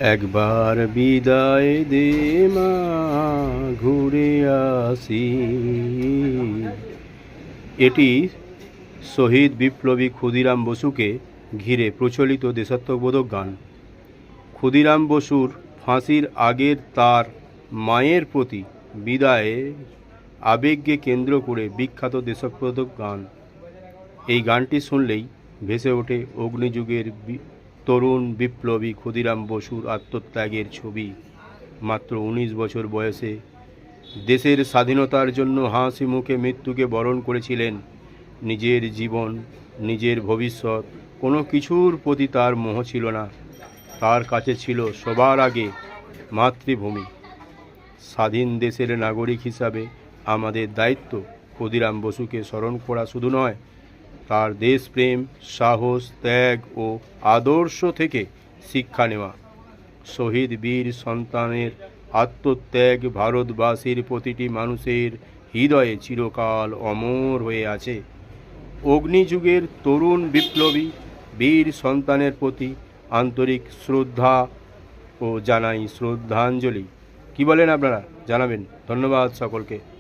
একবার বিদায় দে মা, ঘুরে আসি। এটি শহীদ বিপ্লবী ক্ষুদিরাম বসুকে ঘিরে প্রচলিত দেশাত্মবোধক গান। ক্ষুদিরাম বসুর ফাঁসির আগের তার মায়ের প্রতি বিদায়ে আবেগকে কেন্দ্র করে বিখ্যাত দেশাত্মবোধক গান। এই গানটি শুনলেই ভেসে ওঠে অগ্নিযুগের তরুণ বিপ্লবী ক্ষুদিরাম বসুর আত্মত্যাগের ছবি। মাত্র ১৯ বছর বয়সে দেশের স্বাধীনতার জন্য হাসি মুখে মৃত্যুকে বরণ করেছিলেন। নিজের জীবন, নিজের ভবিষ্যৎ, কোনো কিছুর প্রতি তার মোহ ছিল না। তার কাছে ছিল সবার আগে মাতৃভূমি। স্বাধীন দেশের নাগরিক হিসাবে আমাদের দায়িত্ব ক্ষুদিরাম বসুকে স্মরণ করা শুধু নয়, তার দেশপ্রেম, সাহস, ত্যাগ ও আদর্শ থেকে শিক্ষা নেওয়া। শহীদ বীর সন্তানের আত্মত্যাগ ভারতবাসীর প্রতিটি মানুষের হৃদয়ে চিরকাল অমর হয়ে আছে। অগ্নিযুগের তরুণ বিপ্লবী বীর সন্তানের প্রতি আন্তরিক শ্রদ্ধা ও জানাই শ্রদ্ধাঞ্জলি। কি বলেন আপনারা? জানাবেন। ধন্যবাদ সকলকে।